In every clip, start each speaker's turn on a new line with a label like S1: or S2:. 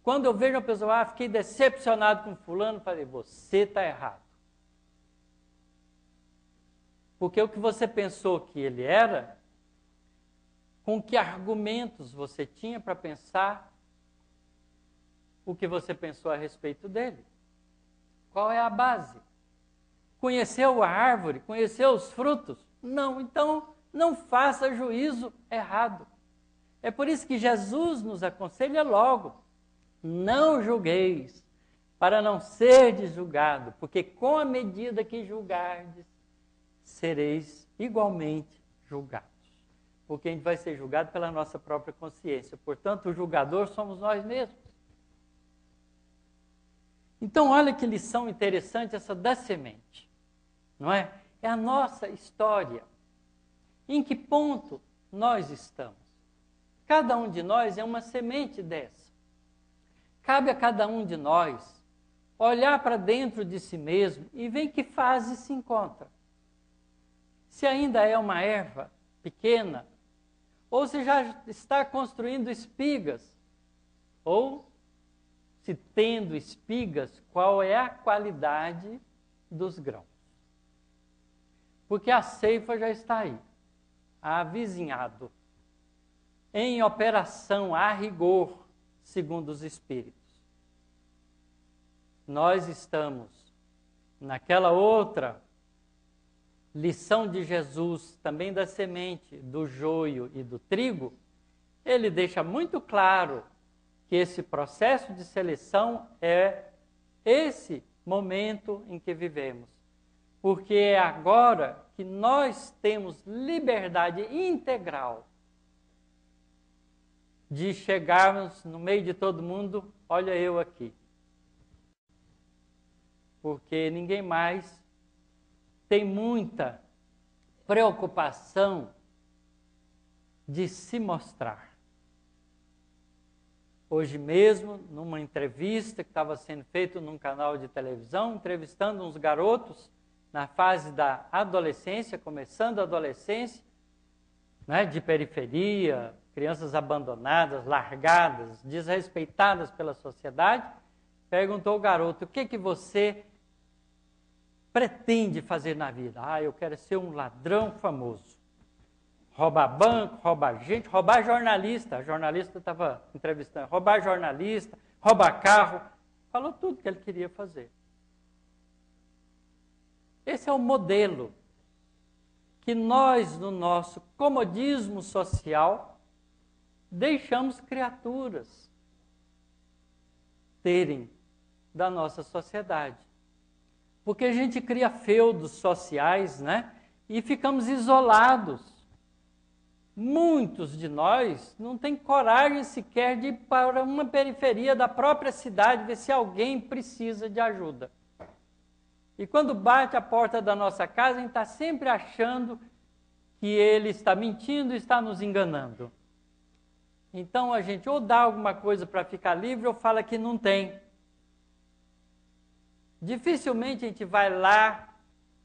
S1: Quando eu vejo uma pessoa, fiquei decepcionado com fulano, falei, você está errado. Porque o que você pensou que ele era, com que argumentos você tinha para pensar o que você pensou a respeito dele? Qual é a base? Conheceu a árvore? Conheceu os frutos? Não, então não faça juízo errado. É por isso que Jesus nos aconselha logo, não julgueis, para não serdes julgado, porque com a medida que julgardes, sereis igualmente julgados. Porque a gente vai ser julgado pela nossa própria consciência. Portanto, o julgador somos nós mesmos. Então, olha que lição interessante essa da semente. Não é? É a nossa história. Em que ponto nós estamos? Cada um de nós é uma semente dessa. Cabe a cada um de nós olhar para dentro de si mesmo e ver em que fase se encontra. Se ainda é uma erva pequena, ou se já está construindo espigas, ou se tendo espigas, qual é a qualidade dos grãos. Porque a ceifa já está aí, avizinhado, em operação a rigor, segundo os Espíritos. Nós estamos naquela outra lição de Jesus, também da semente, do joio e do trigo. Ele deixa muito claro que esse processo de seleção é esse momento em que vivemos. Porque é agora que nós temos liberdade integral de chegarmos no meio de todo mundo, olha eu aqui. Porque ninguém mais tem muita preocupação de se mostrar. Hoje mesmo, numa entrevista que estava sendo feita num canal de televisão, entrevistando uns garotos na fase da adolescência, começando a adolescência, né, de periferia, crianças abandonadas, largadas, desrespeitadas pela sociedade, perguntou o garoto, o que você pretende fazer na vida? Eu quero ser um ladrão famoso. Roubar banco, roubar gente, roubar jornalista. A jornalista estava entrevistando. Roubar jornalista, roubar carro. Falou tudo que ele queria fazer. Esse é o modelo que nós, no nosso comodismo social, deixamos criaturas terem da nossa sociedade. Porque a gente cria feudos sociais, né? E ficamos isolados. Muitos de nós não têm coragem sequer de ir para uma periferia da própria cidade ver se alguém precisa de ajuda. E quando bate a porta da nossa casa, a gente está sempre achando que ele está mentindo e está nos enganando. Então a gente ou dá alguma coisa para ficar livre ou fala que não tem. Dificilmente a gente vai lá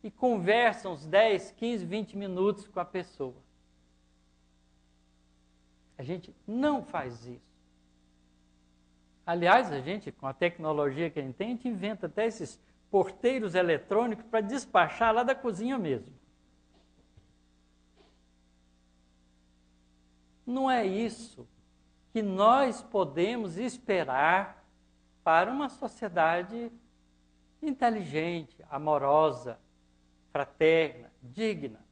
S1: e conversa uns 10, 15, 20 minutos com a pessoa. A gente não faz isso. Aliás, a gente, com a tecnologia que a gente inventa até esses porteiros eletrônicos para despachar lá da cozinha mesmo. Não é isso que nós podemos esperar para uma sociedade inteligente, amorosa, fraterna, digna.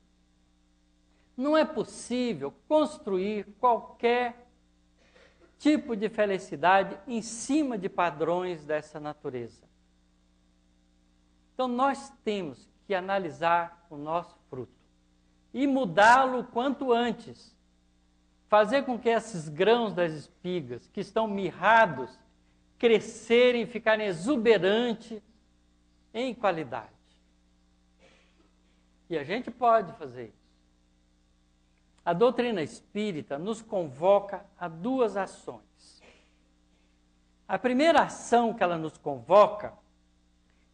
S1: Não é possível construir qualquer tipo de felicidade em cima de padrões dessa natureza. Então nós temos que analisar o nosso fruto e mudá-lo o quanto antes. Fazer com que esses grãos das espigas que estão mirrados crescerem e ficarem exuberantes em qualidade. E a gente pode fazer isso. A doutrina espírita nos convoca a duas ações. A primeira ação que ela nos convoca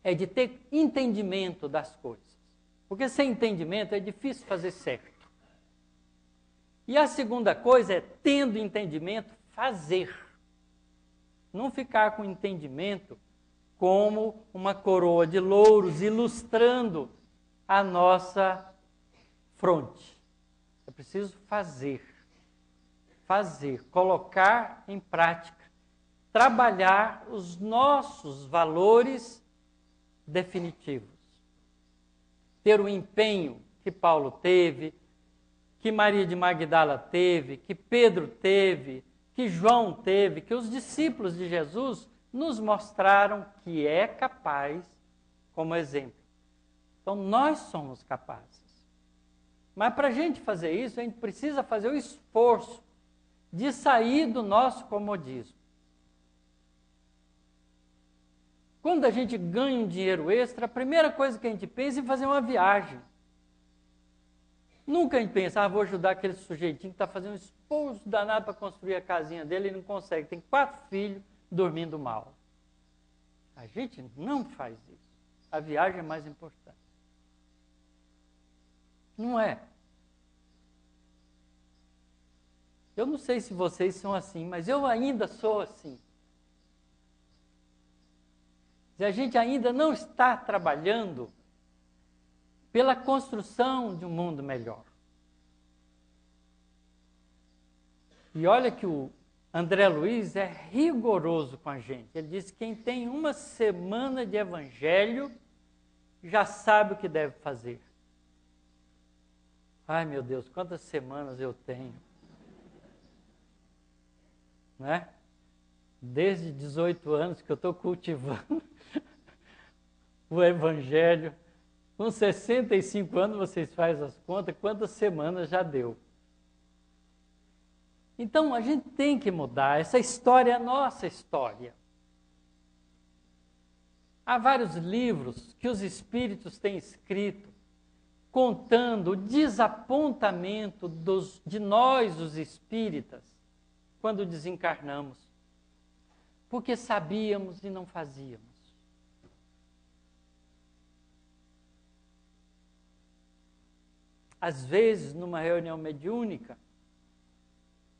S1: é de ter entendimento das coisas. Porque sem entendimento é difícil fazer certo. E a segunda coisa é, tendo entendimento, fazer. não ficar com entendimento como uma coroa de louros ilustrando a nossa fronte. É preciso fazer, colocar em prática, trabalhar os nossos valores definitivos. Ter o empenho que Paulo teve, que Maria de Magdala teve, que Pedro teve, que João teve, que os discípulos de Jesus nos mostraram que é capaz como exemplo. Então, nós somos capazes. Mas para a gente fazer isso, a gente precisa fazer o esforço de sair do nosso comodismo. Quando a gente ganha um dinheiro extra, a primeira coisa que a gente pensa é em fazer uma viagem. Nunca a gente pensa, vou ajudar aquele sujeitinho que está fazendo um esforço danado para construir a casinha dele e não consegue. Tem 4 filhos dormindo mal. A gente não faz isso. A viagem é mais importante. Não é? Eu não sei se vocês são assim, mas eu ainda sou assim. Se a gente ainda não está trabalhando pela construção de um mundo melhor. E olha que o André Luiz é rigoroso com a gente. Ele diz que quem tem uma semana de evangelho já sabe o que deve fazer. Ai, meu Deus, quantas semanas eu tenho. Né? Desde 18 anos que eu estou cultivando o evangelho. Com 65 anos, vocês fazem as contas, quantas semanas já deu. Então, a gente tem que mudar. Essa história é a nossa história. Há vários livros que os espíritos têm escrito, contando o desapontamento de nós, os espíritas, quando desencarnamos. Porque sabíamos e não fazíamos. Às vezes, numa reunião mediúnica,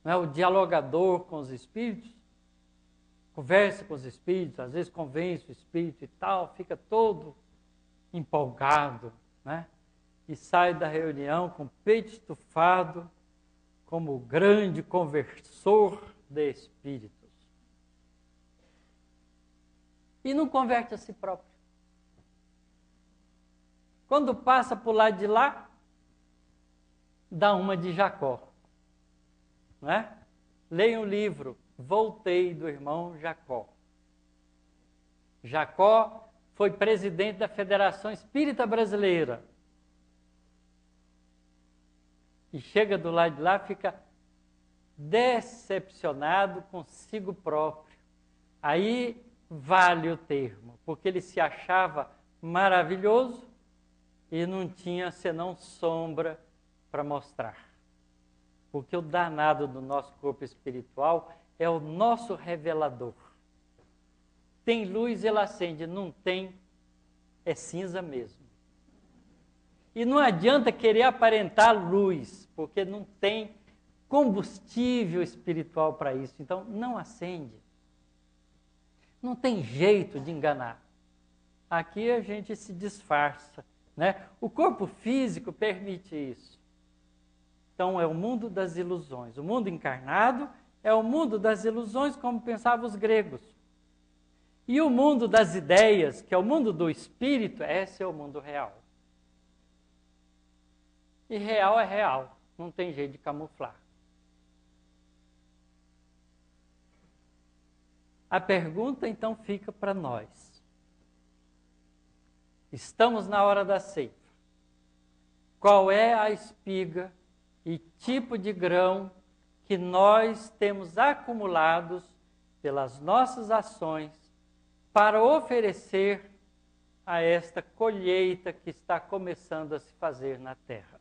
S1: o dialogador com os espíritos, conversa com os espíritos, às vezes convence o espírito e tal, fica todo empolgado, né? E sai da reunião com o peito estufado, como o grande conversor de espíritos. E não converte a si próprio. Quando passa por lado de lá, dá uma de Jacó. Não é? Leia um livro, Voltei, do irmão Jacó. Jacó foi presidente da Federação Espírita Brasileira. E chega do lado de lá, fica decepcionado consigo próprio. Aí vale o termo, porque ele se achava maravilhoso e não tinha senão sombra para mostrar. Porque o danado do nosso corpo espiritual é o nosso revelador. Tem luz, ele acende. Não tem, é cinza mesmo. E não adianta querer aparentar luz, porque não tem combustível espiritual para isso. Então, não acende. Não tem jeito de enganar. Aqui a gente se disfarça, né? O corpo físico permite isso. Então, é o mundo das ilusões. O mundo encarnado é o mundo das ilusões, como pensavam os gregos. E o mundo das ideias, que é o mundo do espírito, esse é o mundo real. E real é real, não tem jeito de camuflar. A pergunta, então, fica para nós. Estamos na hora da ceifa. Qual é a espiga e tipo de grão que nós temos acumulados pelas nossas ações para oferecer a esta colheita que está começando a se fazer na terra?